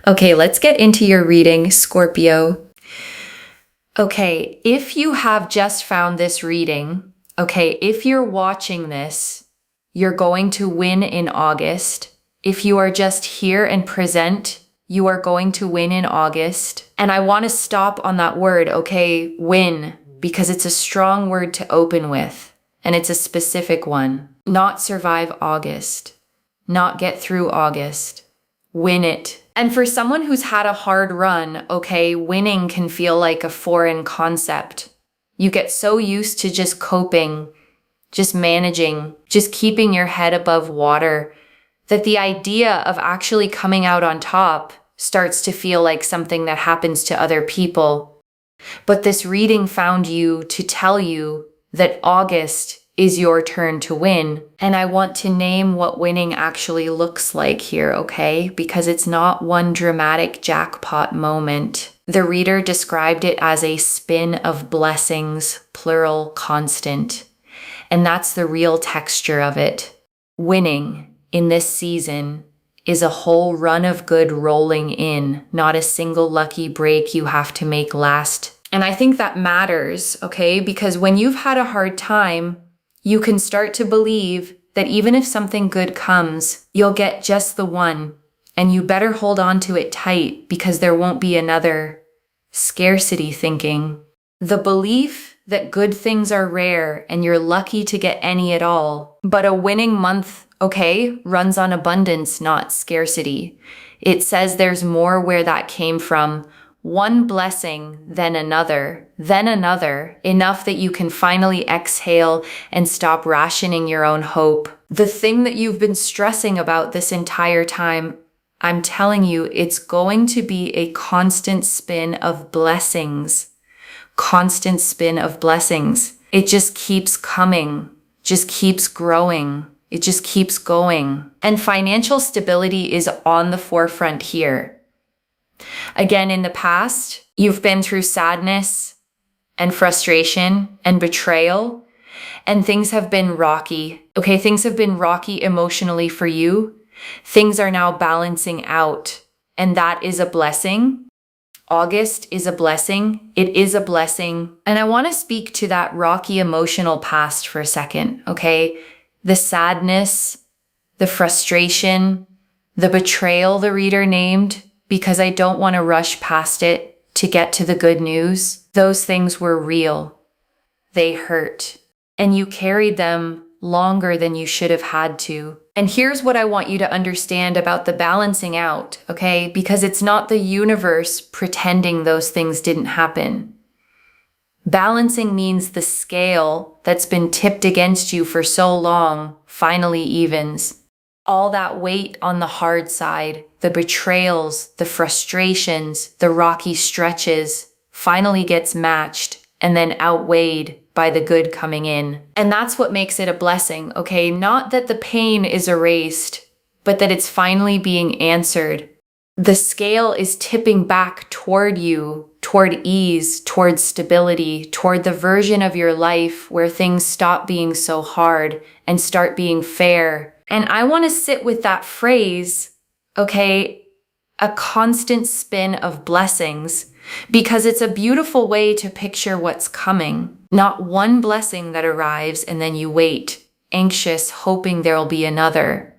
Okay, let's get into your reading, Scorpio. Okay, if you have just found this reading, okay, if you're watching this, you're going to win in August. If you are just here and present, you are going to win in August. And I want to stop on that word, okay, win, because it's a strong word to open with, and it's a specific one. Not survive August, not get through August, win it. And for someone who's had a hard run, okay, winning can feel like a foreign concept. You get so used to just coping, just managing, just keeping your head above water, that the idea of actually coming out on top starts to feel like something that happens to other people. But this reading found you to tell you that August is your turn to win. And I want to name what winning actually looks like here, okay? Because it's not one dramatic jackpot moment. The reader described it as a spin of blessings, plural, constant. And that's the real texture of it. Winning in this season is a whole run of good rolling in, not a single lucky break you have to make last. And I think that matters, okay? Because when you've had a hard time, you can start to believe that even if something good comes, you'll get just the one, and you better hold on to it tight because there won't be another. Scarcity thinking. The belief that good things are rare and you're lucky to get any at all. But a winning month, okay, runs on abundance, not scarcity. It says there's more where that came from. One blessing, then another, enough that you can finally exhale and stop rationing your own hope. The thing that you've been stressing about this entire time, I'm telling you, it's going to be a constant spin of blessings. Constant spin of blessings. It just keeps coming, just keeps growing. It just keeps going. And financial stability is on the forefront here. Again, in the past, you've been through sadness and frustration and betrayal, and things have been rocky. Okay, things have been rocky emotionally for you. Things are now balancing out, and that is a blessing. August is a blessing. It is a blessing. And I want to speak to that rocky emotional past for a second, okay? The sadness, the frustration, the betrayal the reader named, because I don't want to rush past it to get to the good news. Those things were real. They hurt. And you carried them longer than you should have had to. And here's what I want you to understand about the balancing out, okay? Because it's not the universe pretending those things didn't happen. Balancing means the scale that's been tipped against you for so long finally evens. All that weight on the hard side, the betrayals, the frustrations, the rocky stretches, finally gets matched and then outweighed by the good coming in. And that's what makes it a blessing, okay? Not that the pain is erased, but that it's finally being answered. The scale is tipping back toward you, toward ease, toward stability, toward the version of your life where things stop being so hard and start being fair. And I want to sit with that phrase, okay, a constant spin of blessings, because it's a beautiful way to picture what's coming. Not one blessing that arrives and then you wait, anxious, hoping there'll be another.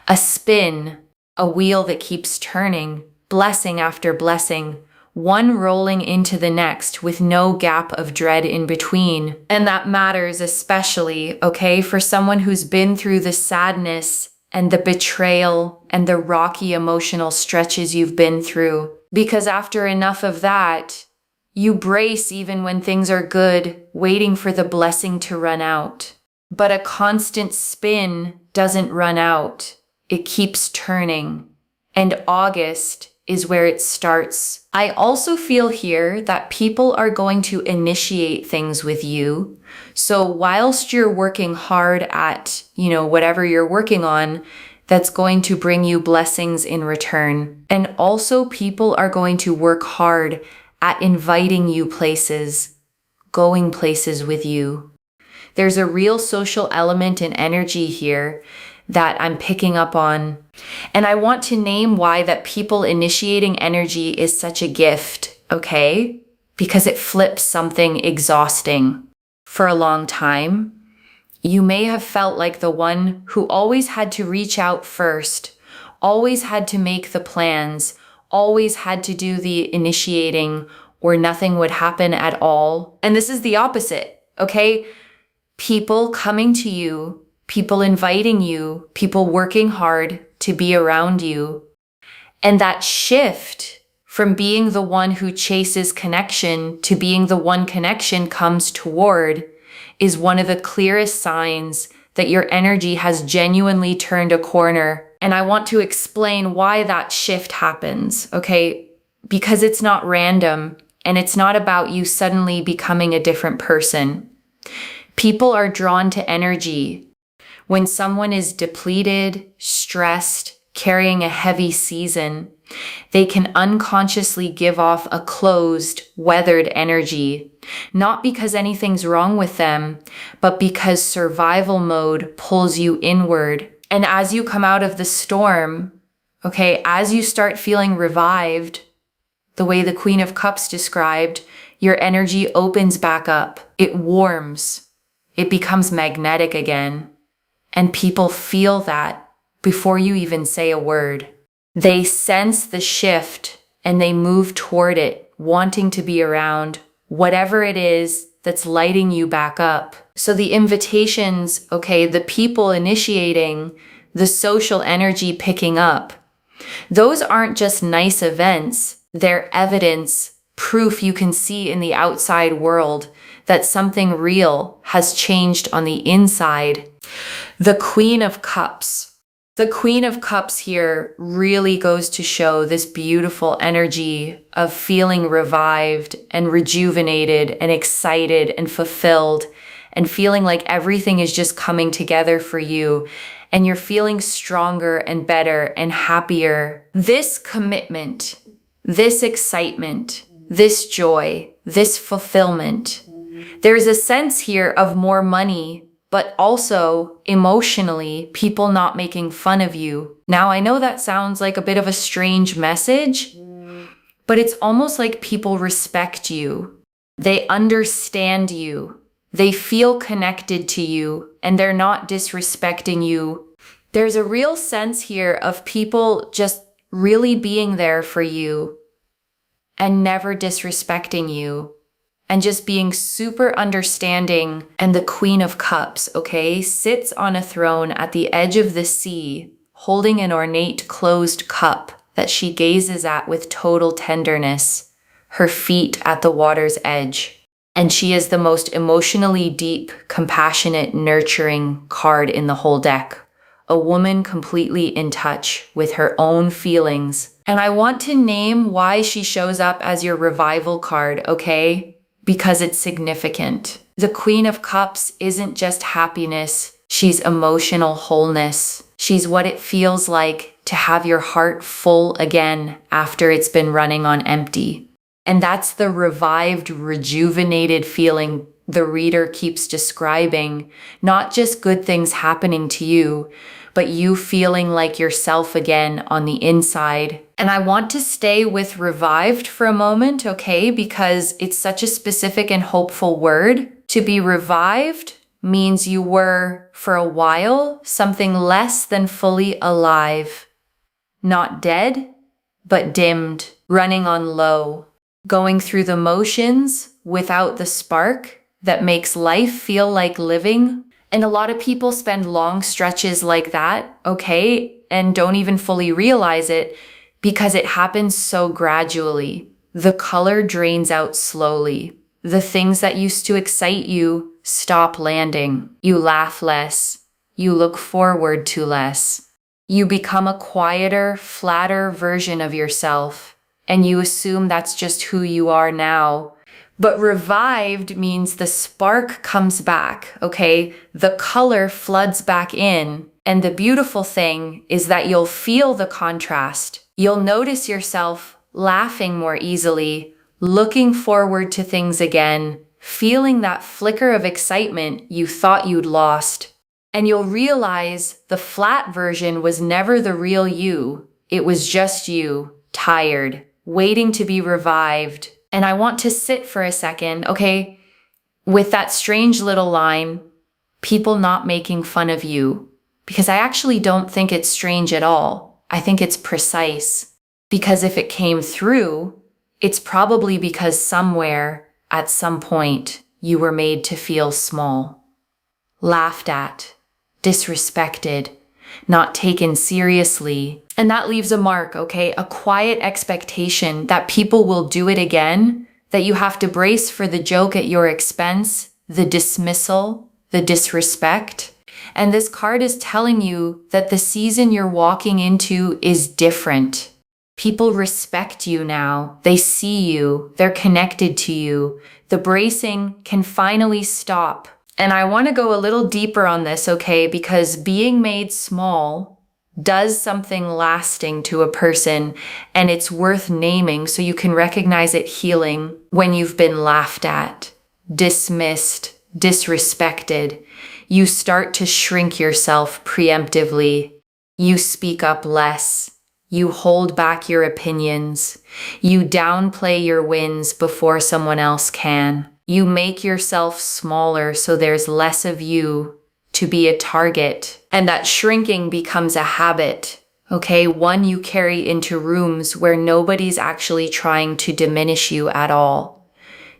A spin, a wheel that keeps turning, blessing after blessing, one rolling into the next with no gap of dread in between. And that matters especially, okay, for someone who's been through the sadness and the betrayal and the rocky emotional stretches you've been through. Because after enough of that, you brace even when things are good, waiting for the blessing to run out. But a constant spin doesn't run out. It keeps turning. And August is where it starts. I also feel here that people are going to initiate things with you. So whilst you're working hard at, whatever you're working on, that's going to bring you blessings in return. And also people are going to work hard at inviting you places, going places with you. There's a real social element and energy here that I'm picking up on. And I want to name why that people initiating energy is such a gift, okay? Because it flips something exhausting. For a long time, you may have felt like the one who always had to reach out first, always had to make the plans, always had to do the initiating, or nothing would happen at all. And this is the opposite, okay? People coming to you, people inviting you, people working hard to be around you. And that shift from being the one who chases connection to being the one connection comes toward is one of the clearest signs that your energy has genuinely turned a corner. And I want to explain why that shift happens, okay? Because it's not random and it's not about you suddenly becoming a different person. People are drawn to energy. When someone is depleted, stressed, carrying a heavy season, they can unconsciously give off a closed, weathered energy, not because anything's wrong with them, but because survival mode pulls you inward. And as you come out of the storm, okay, as you start feeling revived, the way the Queen of Cups described, your energy opens back up. It warms. It becomes magnetic again. And people feel that before you even say a word. They sense the shift and they move toward it, wanting to be around whatever it is that's lighting you back up. So the invitations, okay, the people initiating, the social energy picking up, those aren't just nice events. They're evidence, proof you can see in the outside world that something real has changed on the inside. The Queen of Cups. The Queen of Cups here really goes to show this beautiful energy of feeling revived and rejuvenated and excited and fulfilled and feeling like everything is just coming together for you and you're feeling stronger and better and happier. This commitment, this excitement, this joy, this fulfillment, there's a sense here of more money, but also emotionally, people not making fun of you. Now, I know that sounds like a bit of a strange message, but it's almost like people respect you. They understand you. They feel connected to you, and they're not disrespecting you. There's a real sense here of people just really being there for you and never disrespecting you. And just being super understanding. And the Queen of Cups, okay, sits on a throne at the edge of the sea, holding an ornate closed cup that she gazes at with total tenderness, her feet at the water's edge. And she is the most emotionally deep, compassionate, nurturing card in the whole deck. A woman completely in touch with her own feelings. And I want to name why she shows up as your revival card, okay? Because it's significant. The Queen of Cups isn't just happiness, she's emotional wholeness. She's what it feels like to have your heart full again after it's been running on empty. And that's the revived, rejuvenated feeling the reader keeps describing, not just good things happening to you, but you feeling like yourself again on the inside. And I want to stay with revived for a moment, okay? Because it's such a specific and hopeful word. To be revived means you were, for a while, something less than fully alive. Not dead, but dimmed, running on low, going through the motions without the spark that makes life feel like living. And a lot of people spend long stretches like that, okay, and don't even fully realize it because it happens so gradually. The color drains out slowly. The things that used to excite you stop landing. You laugh less. You look forward to less. You become a quieter, flatter version of yourself, and you assume that's just who you are now. But revived means the spark comes back, okay? The color floods back in. And the beautiful thing is that you'll feel the contrast. You'll notice yourself laughing more easily, looking forward to things again, feeling that flicker of excitement you thought you'd lost. And you'll realize the flat version was never the real you. It was just you, tired, waiting to be revived. And I want to sit for a second, okay, with that strange little line, people not making fun of you. Because I actually don't think it's strange at all. I think it's precise. Because if it came through, it's probably because somewhere, at some point, you were made to feel small, laughed at, disrespected, not taken seriously. And that leaves a mark, okay? A quiet expectation that people will do it again, that you have to brace for the joke at your expense, the dismissal, the disrespect. And this card is telling you that the season you're walking into is different. People respect you now. They see you. They're connected to you. The bracing can finally stop. And I want to go a little deeper on this, okay? Because being made small does something lasting to a person, and it's worth naming so you can recognize it healing when you've been laughed at, dismissed, disrespected. You start to shrink yourself preemptively. You speak up less. You hold back your opinions. You downplay your wins before someone else can. You make yourself smaller so there's less of you to be a target. And that shrinking becomes a habit, okay? One you carry into rooms where nobody's actually trying to diminish you at all.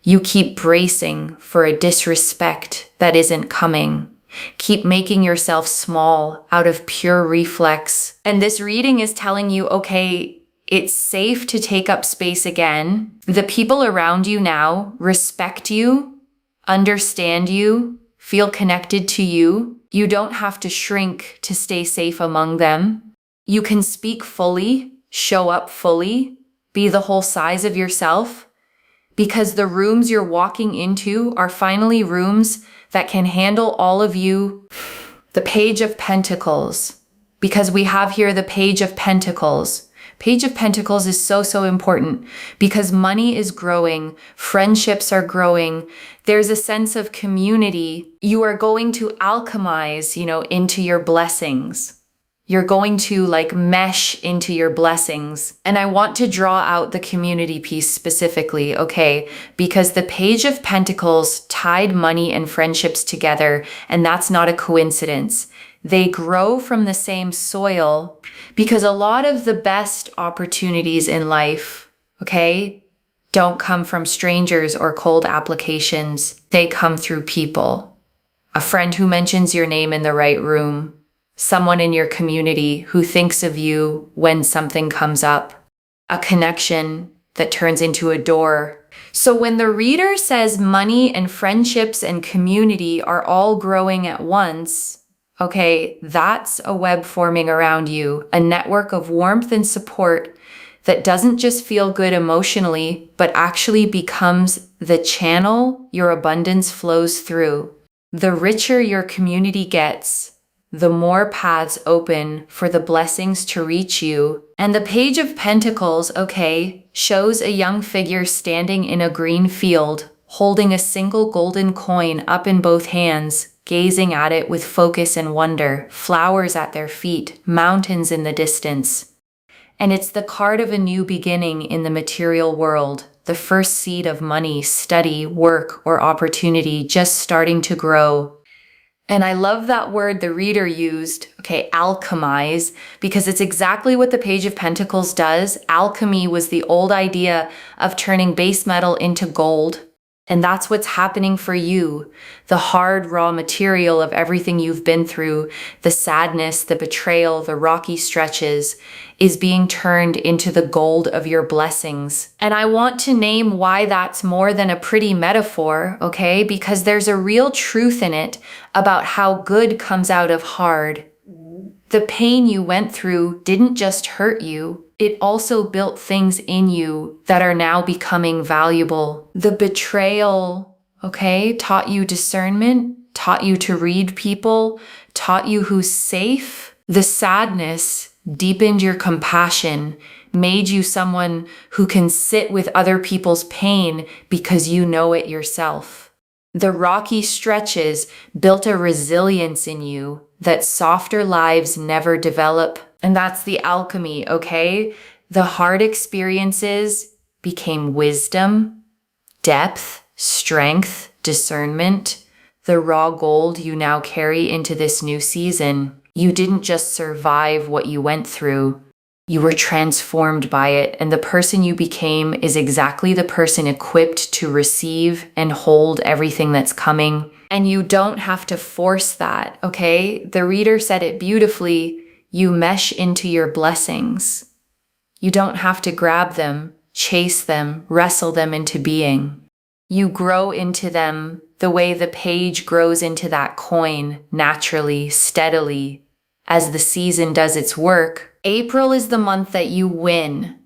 You keep bracing for a disrespect that isn't coming. Keep making yourself small out of pure reflex. And this reading is telling you, okay, it's safe to take up space again. The people around you now respect you, understand you, feel connected to you. You don't have to shrink to stay safe among them. You can speak fully, show up fully, be the whole size of yourself, because the rooms you're walking into are finally rooms that can handle all of you. The Page of Pentacles, because we have here the Page of Pentacles. Page of Pentacles is so important because money is growing, friendships are growing, there's a sense of community. You are going to alchemize, into your blessings. You're going to mesh into your blessings. And I want to draw out the community piece specifically, okay? Because the Page of Pentacles tied money and friendships together, and that's not a coincidence. They grow from the same soil because a lot of the best opportunities in life, okay, don't come from strangers or cold applications. They come through people. A friend who mentions your name in the right room. Someone in your community who thinks of you when something comes up. A connection that turns into a door. So when the reader says money and friendships and community are all growing at once, okay, that's a web forming around you, a network of warmth and support that doesn't just feel good emotionally, but actually becomes the channel your abundance flows through. The richer your community gets, the more paths open for the blessings to reach you. And the Page of Pentacles, okay, shows a young figure standing in a green field, holding a single golden coin up in both hands, gazing at it with focus and wonder, flowers at their feet, mountains in the distance. And it's the card of a new beginning in the material world, the first seed of money, study, work, or opportunity just starting to grow. And I love that word the reader used, okay, alchemize, because it's exactly what the Page of Pentacles does. Alchemy was the old idea of turning base metal into gold. And that's what's happening for you. The hard, raw material of everything you've been through, the sadness, the betrayal, the rocky stretches, is being turned into the gold of your blessings. And I want to name why that's more than a pretty metaphor, okay? Because there's a real truth in it about how good comes out of hard. The pain you went through didn't just hurt you. It also built things in you that are now becoming valuable. The betrayal, okay, taught you discernment, taught you to read people, taught you who's safe. The sadness deepened your compassion, made you someone who can sit with other people's pain because you know it yourself. The rocky stretches built a resilience in you that softer lives never develop. And that's the alchemy, okay? The hard experiences became wisdom, depth, strength, discernment, the raw gold you now carry into this new season. You didn't just survive what you went through. You were transformed by it, and the person you became is exactly the person equipped to receive and hold everything that's coming. And you don't have to force that, okay? The reader said it beautifully. You mesh into your blessings. You don't have to grab them, chase them, wrestle them into being. You grow into them the way the page grows into that coin, naturally, steadily, as the season does its work. April is the month that you win.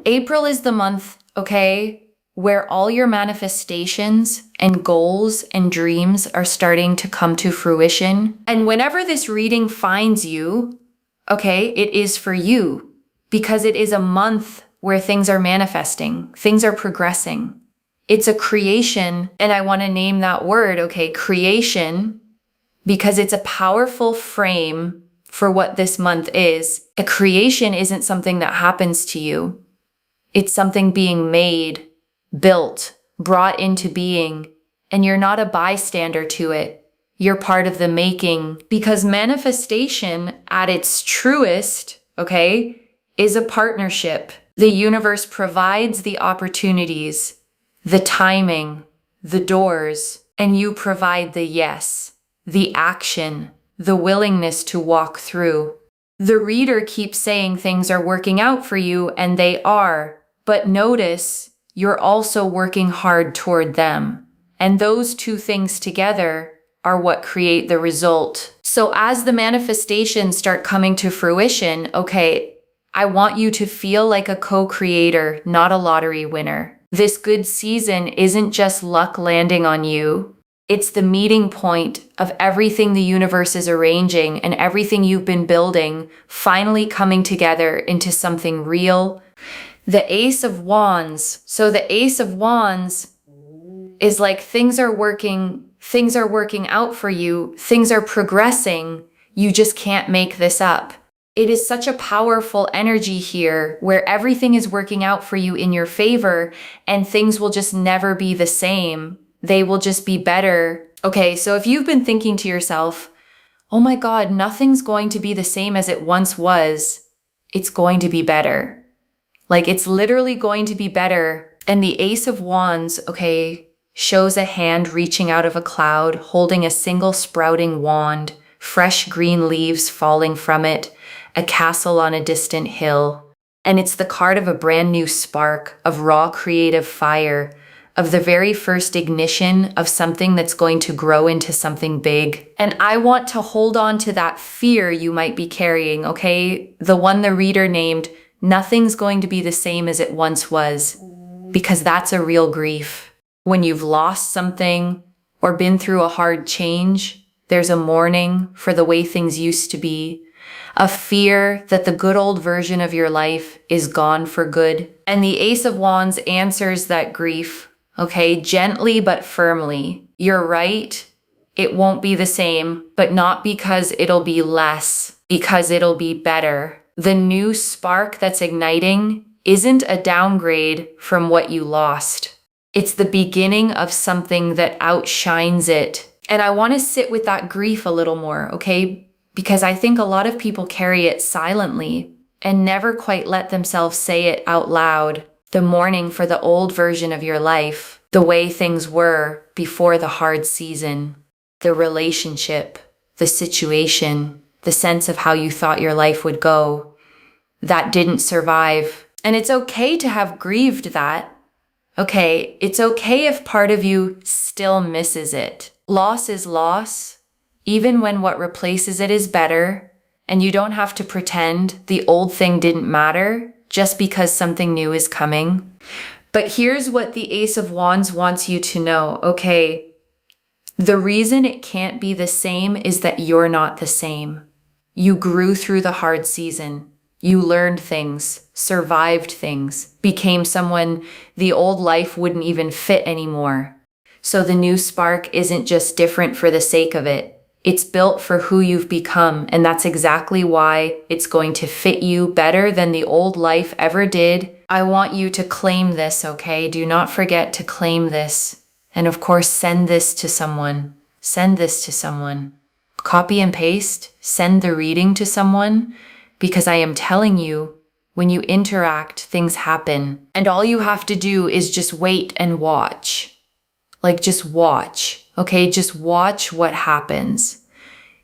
April is the month, okay, where all your manifestations and goals and dreams are starting to come to fruition. And whenever this reading finds you, okay, it is for you, because it is a month where things are manifesting, things are progressing. It's a creation, and I want to name that word, okay, creation, because it's a powerful frame for what this month is. A creation isn't something that happens to you. It's something being made, built, brought into being, and you're not a bystander to it. You're part of the making, because manifestation at its truest, okay, is a partnership. The universe provides the opportunities, the timing, the doors, and you provide the yes, the action, the willingness to walk through. The reader keeps saying things are working out for you, and they are, but notice you're also working hard toward them. And those two things together are what create the result. So as the manifestations start coming to fruition, okay, I want you to feel like a co-creator, not a lottery winner. This good season isn't just luck landing on you. It's the meeting point of everything the universe is arranging and everything you've been building finally coming together into something real. The Ace of Wands. So the Ace of Wands is like things are working out for you. Things are progressing. You just can't make this up. It is such a powerful energy here where everything is working out for you in your favor and things will just never be the same. They will just be better. Okay, so if you've been thinking to yourself, oh my God, nothing's going to be the same as it once was, it's going to be better. Like it's literally going to be better. And the Ace of Wands, okay, shows a hand reaching out of a cloud, holding a single sprouting wand, fresh green leaves falling from it, a castle on a distant hill. And it's the card of a brand new spark, of raw creative fire, of the very first ignition of something that's going to grow into something big. And I want to hold on to that fear you might be carrying, okay? The one the reader named, nothing's going to be the same as it once was, because that's a real grief. When you've lost something or been through a hard change, there's a mourning for the way things used to be, a fear that the good old version of your life is gone for good. And the Ace of Wands answers that grief, okay, gently but firmly. You're right, it won't be the same, but not because it'll be less, because it'll be better. The new spark that's igniting isn't a downgrade from what you lost. It's the beginning of something that outshines it. And I want to sit with that grief a little more, okay? Because I think a lot of people carry it silently and never quite let themselves say it out loud. The mourning for the old version of your life, the way things were before the hard season, the relationship, the situation, the sense of how you thought your life would go, that didn't survive. And it's okay to have grieved that. Okay, it's okay if part of you still misses it. Loss is loss, even when what replaces it is better, and you don't have to pretend the old thing didn't matter just because something new is coming. But here's what the Ace of Wands wants you to know, okay? The reason it can't be the same is that you're not the same. You grew through the hard season. You learned things, survived things, became someone the old life wouldn't even fit anymore. So the new spark isn't just different for the sake of it. It's built for who you've become, and that's exactly why it's going to fit you better than the old life ever did. I want you to claim this, okay? Do not forget to claim this. And of course, send this to someone. Send this to someone. Copy and paste, send the reading to someone, because I am telling you, when you interact, things happen. And all you have to do is just wait and watch. Like, just watch, okay? Just watch what happens.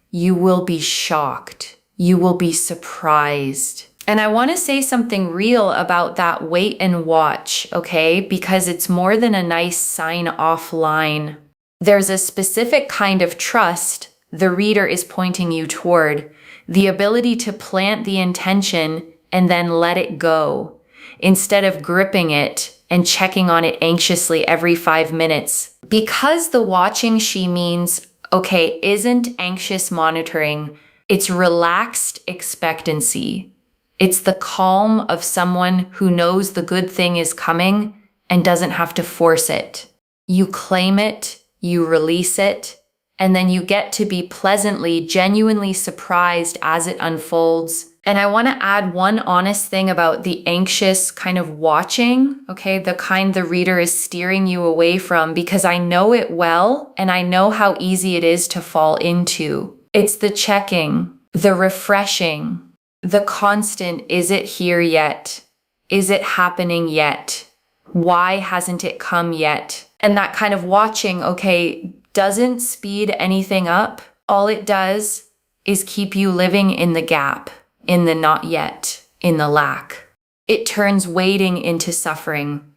You will be shocked. You will be surprised. And I want to say something real about that wait and watch, okay? Because it's more than a nice sign-off line. There's a specific kind of trust the reader is pointing you toward, the ability to plant the intention and then let it go, instead of gripping it and checking on it anxiously every 5 minutes. Because the watching she means, okay, isn't anxious monitoring, it's relaxed expectancy. It's the calm of someone who knows the good thing is coming and doesn't have to force it. You claim it, you release it, and then you get to be pleasantly, genuinely surprised as it unfolds. And I want to add one honest thing about the anxious kind of watching, okay? The kind the reader is steering you away from, because I know it well, and I know how easy it is to fall into. It's the checking, the refreshing, the constant, is it here yet? Is it happening yet? Why hasn't it come yet? And that kind of watching, okay, doesn't speed anything up. All it does is keep you living in the gap, in the not yet, in the lack. It turns waiting into suffering.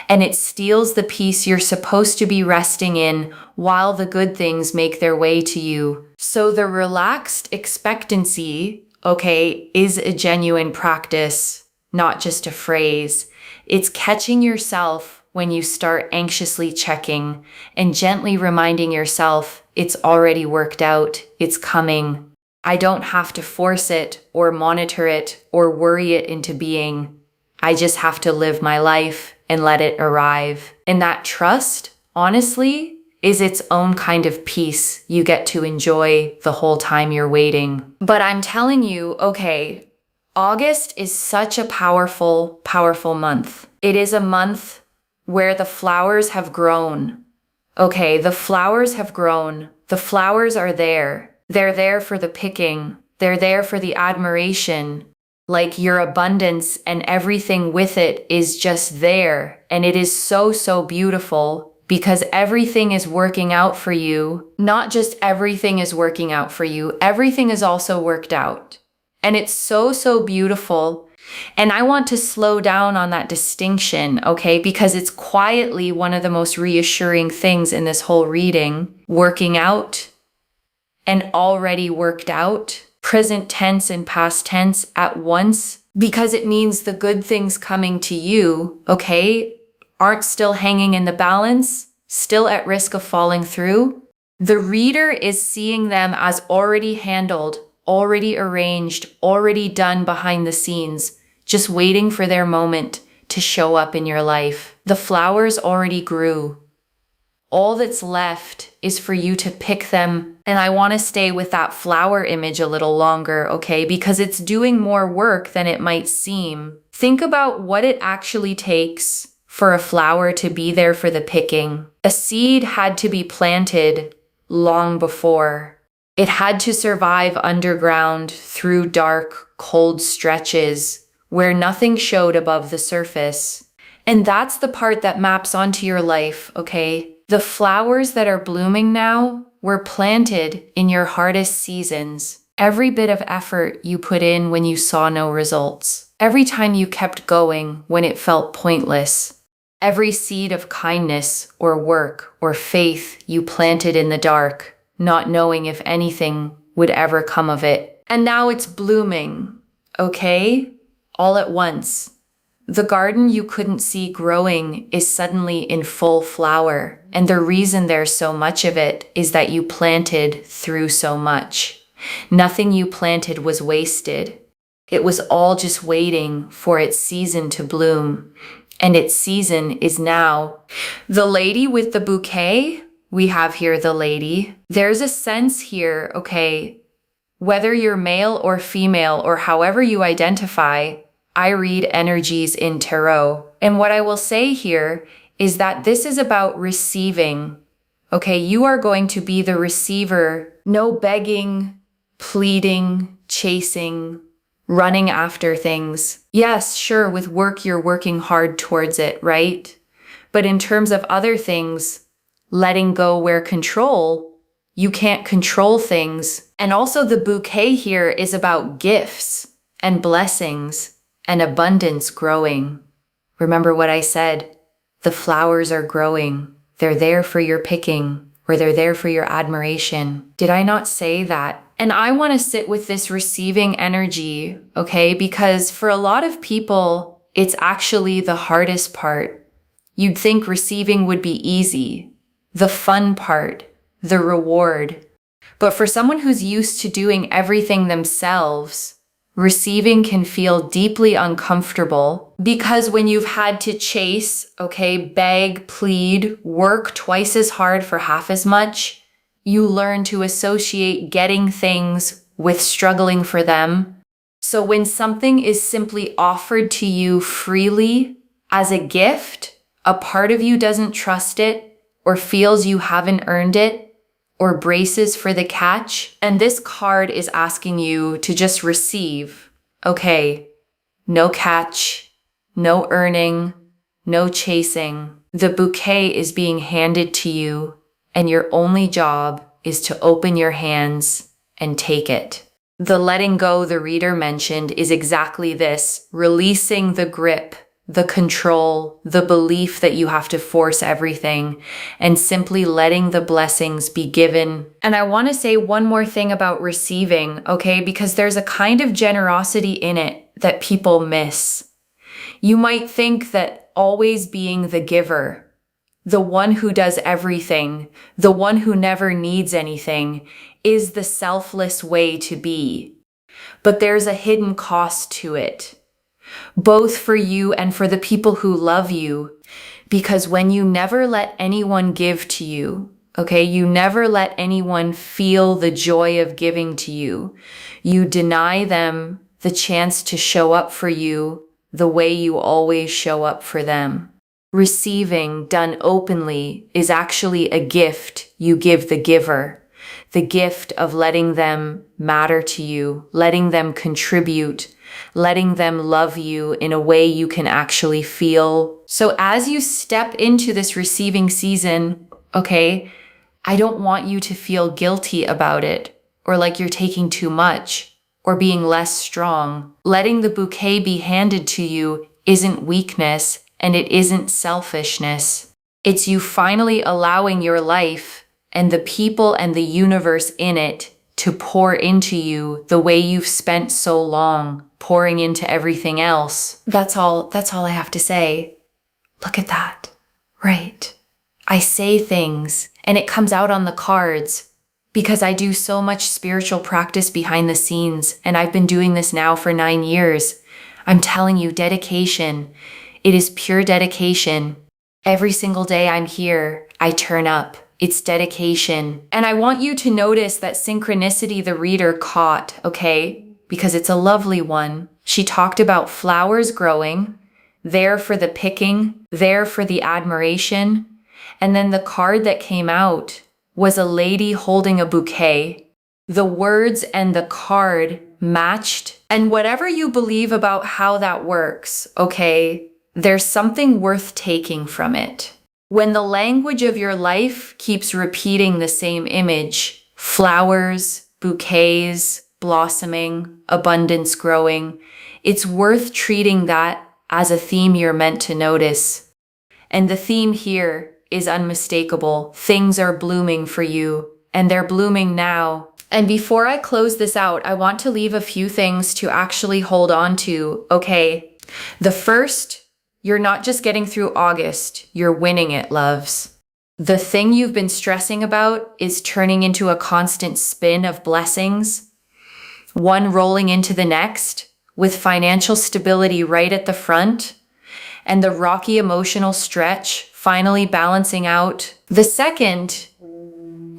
And it steals the peace you're supposed to be resting in while the good things make their way to you. So the relaxed expectancy, okay, is a genuine practice, not just a phrase. It's catching yourself when you start anxiously checking and gently reminding yourself it's already worked out, it's coming. I don't have to force it or monitor it or worry it into being. I just have to live my life and let it arrive. And that trust, honestly, is its own kind of peace you get to enjoy the whole time you're waiting. But I'm telling you, okay, August is such a powerful, powerful month. It is a month where the flowers have grown. Okay, the flowers have grown. The flowers are there. They're there for the picking. They're there for the admiration. Like your abundance and everything with it is just there. And it is so, so beautiful because everything is working out for you. Not just everything is working out for you. Everything is also worked out. And it's so, so beautiful. And I want to slow down on that distinction, okay? Because it's quietly one of the most reassuring things in this whole reading. Working out and already worked out. Present tense and past tense at once. Because it means the good things coming to you, okay, aren't still hanging in the balance, still at risk of falling through. The reader is seeing them as already handled, already arranged, already done behind the scenes, just waiting for their moment to show up in your life. The flowers already grew. All that's left is for you to pick them. And I want to stay with that flower image a little longer, okay? Because it's doing more work than it might seem. Think about what it actually takes for a flower to be there for the picking. A seed had to be planted long before. It had to survive underground through dark, cold stretches where nothing showed above the surface. And that's the part that maps onto your life, okay? The flowers that are blooming now were planted in your hardest seasons. Every bit of effort you put in when you saw no results. Every time you kept going when it felt pointless. Every seed of kindness or work or faith you planted in the dark, not knowing if anything would ever come of it. And now it's blooming, okay? All at once. The garden you couldn't see growing is suddenly in full flower. And the reason there's so much of it is that you planted through so much. Nothing you planted was wasted. It was all just waiting for its season to bloom. and its season is now. The lady with the bouquet, we have here the lady. There's a sense here, okay, whether you're male or female or however you identify, I read energies in tarot. And what I will say here is that this is about receiving. Okay, you are going to be the receiver. No begging, pleading, chasing, running after things. Yes, sure, with work, you're working hard towards it, right? But in terms of other things, letting go where control, you can't control things. And also the bouquet here is about gifts and blessings and abundance growing. Remember what I said? The flowers are growing. They're there for your picking, or they're there for your admiration. Did I not say that? And I want to sit with this receiving energy, okay? Because for a lot of people, it's actually the hardest part. You'd think receiving would be easy, the fun part, the reward. But for someone who's used to doing everything themselves, receiving can feel deeply uncomfortable because when you've had to chase, okay, beg, plead, work twice as hard for half as much, you learn to associate getting things with struggling for them. So when something is simply offered to you freely as a gift, a part of you doesn't trust it or feels you haven't earned it or braces for the catch. And this card is asking you to just receive. Okay, no catch, no earning, no chasing. The bouquet is being handed to you, and your only job is to open your hands and take it. The letting go the reader mentioned is exactly this, releasing the grip, the control, the belief that you have to force everything, and simply letting the blessings be given. And I want to say one more thing about receiving, okay? Because there's a kind of generosity in it that people miss. You might think that always being the giver, the one who does everything, the one who never needs anything, is the selfless way to be. But there's a hidden cost to it, both for you and for the people who love you. Because when you never let anyone give to you, okay, you never let anyone feel the joy of giving to you, you deny them the chance to show up for you the way you always show up for them. Receiving done openly is actually a gift you give the giver, the gift of letting them matter to you, letting them contribute, letting them love you in a way you can actually feel. So as you step into this receiving season, okay, I don't want you to feel guilty about it or like you're taking too much or being less strong. Letting the bouquet be handed to you isn't weakness. And it isn't selfishness. It's you finally allowing your life and the people and the universe in it to pour into you the way you've spent so long pouring into everything else. That's all I have to say. Look at that. Right. I say things and it comes out on the cards because I do so much spiritual practice behind the scenes, and I've been doing this now for 9 years. I'm telling you, dedication. It is pure dedication. Every single day I'm here, I turn up. It's dedication. And I want you to notice that synchronicity the reader caught, okay? Because it's a lovely one. She talked about flowers growing, there for the picking, there for the admiration. And then the card that came out was a lady holding a bouquet. The words and the card matched. And whatever you believe about how that works, okay? There's something worth taking from it. When the language of your life keeps repeating the same image, flowers, bouquets, blossoming, abundance growing, it's worth treating that as a theme you're meant to notice. And the theme here is unmistakable. Things are blooming for you, and they're blooming now. And before I close this out, I want to leave a few things to actually hold on to, okay? The first, you're not just getting through August, you're winning it, loves. The thing you've been stressing about is turning into a constant spin of blessings, one rolling into the next, with financial stability right at the front. and the rocky emotional stretch finally balancing out. The second,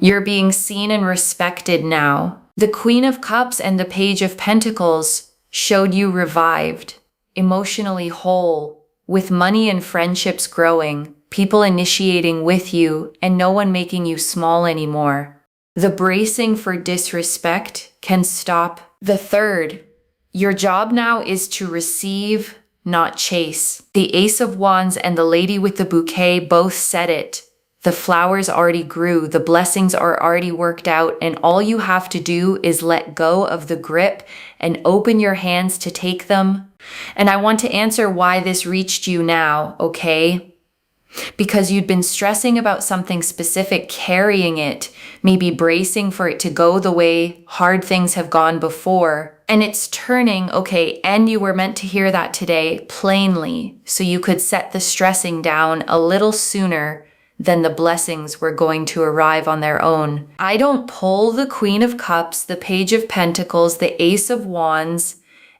you're being seen and respected now. The Queen of Cups and the Page of Pentacles showed you revived, emotionally whole, with money and friendships growing, people initiating with you, and no one making you small anymore. The bracing for disrespect can stop. The third, your job now is to receive, not chase. The Ace of Wands and the Lady with the Bouquet both said it. The flowers already grew, the blessings are already worked out, and all you have to do is let go of the grip and open your hands to take them. And I want to answer why this reached you now, okay? Because you'd been stressing about something specific, carrying it, maybe bracing for it to go the way hard things have gone before. And it's turning, okay, and you were meant to hear that today plainly, so you could set the stressing down a little sooner than the blessings were going to arrive on their own. I don't pull the Queen of Cups, the Page of Pentacles, the Ace of Wands,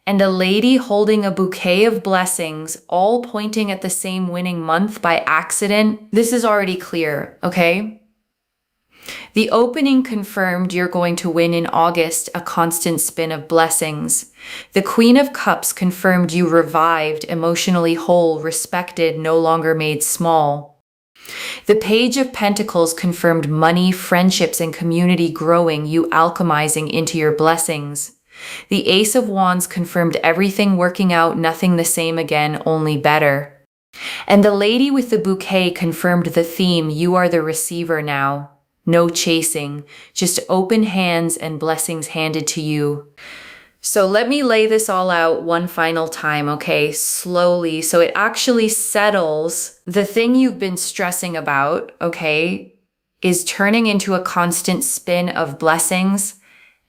and a lady holding a bouquet of blessings, all pointing at the same winning month by accident. This is already clear, okay? The opening confirmed you're going to win in August a constant spin of blessings. The Queen of Cups confirmed you revived, emotionally whole, respected, no longer made small. The Page of Pentacles confirmed money, friendships, and community growing, you alchemizing into your blessings. The Ace of Wands confirmed everything working out, nothing the same again, only better. And the Lady with the Bouquet confirmed the theme, you are the receiver now. No chasing, just open hands and blessings handed to you. So let me lay this all out one final time, okay? Slowly, so it actually settles. The thing you've been stressing about, okay, is turning into a constant spin of blessings.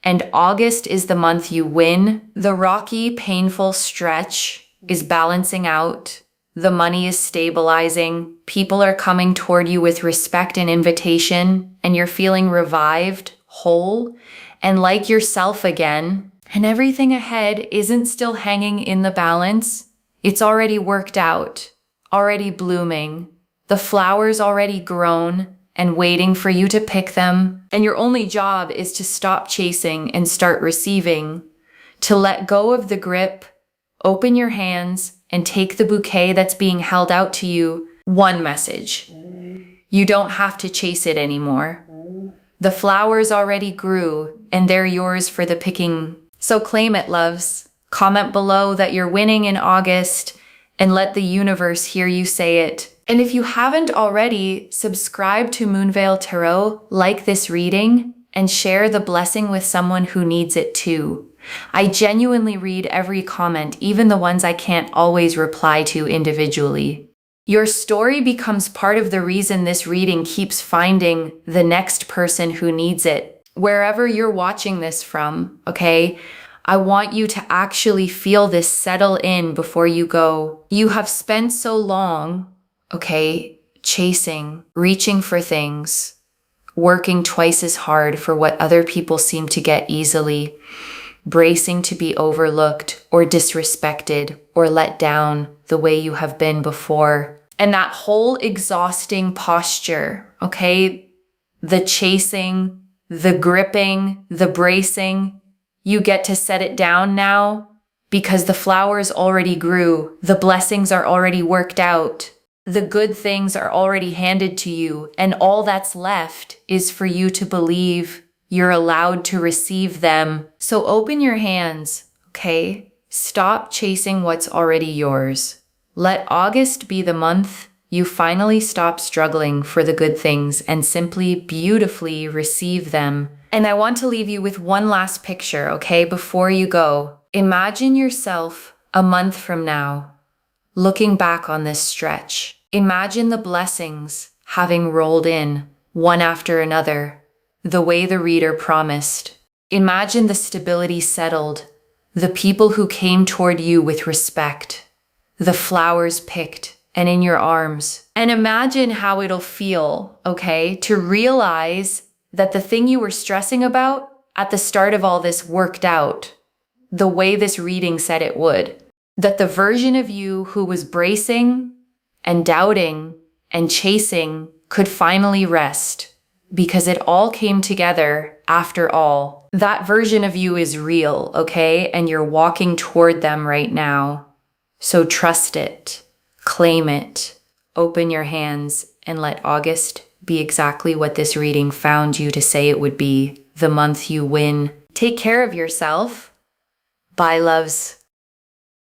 And August is the month you win. The rocky, painful stretch is balancing out. The money is stabilizing. People are coming toward you with respect and invitation, and you're feeling revived, whole, and like yourself again. And everything ahead isn't still hanging in the balance. It's already worked out, already blooming. The flowers already grown and waiting for you to pick them. And your only job is to stop chasing and start receiving, to let go of the grip, open your hands, and take the bouquet that's being held out to you. One message: you don't have to chase it anymore. The flowers already grew, and they're yours for the picking. So claim it, loves. Comment below that you're winning in August, and let the universe hear you say it. And if you haven't already, subscribe to Moonveil Tarot, like this reading, and share the blessing with someone who needs it too. I genuinely read every comment, even the ones I can't always reply to individually. Your story becomes part of the reason this reading keeps finding the next person who needs it. Wherever you're watching this from, okay? I want you to actually feel this settle in before you go. You have spent so long, okay, chasing, reaching for things, working twice as hard for what other people seem to get easily, bracing to be overlooked or disrespected or let down the way you have been before. And that whole exhausting posture, okay, the chasing, the gripping, the bracing, you get to set it down now because the flowers already grew, the blessings are already worked out, the good things are already handed to you, and all that's left is for you to believe you're allowed to receive them. So open your hands, okay? Stop chasing what's already yours. Let August be the month you finally stop struggling for the good things and simply beautifully receive them. And I want to leave you with one last picture, okay, before you go. Imagine yourself a month from now, looking back on this stretch. Imagine the blessings having rolled in, one after another, the way the reader promised. Imagine the stability settled, the people who came toward you with respect, the flowers picked, and in your arms. And imagine how it'll feel, okay, to realize that the thing you were stressing about at the start of all this worked out the way this reading said it would. that the version of you who was bracing and doubting and chasing could finally rest, because it all came together after all. That version of you is real, okay? And you're walking toward them right now. So trust it, claim it, open your hands, and let August be exactly what this reading found you to say it would be, the month you win. Take care of yourself. Bye, loves.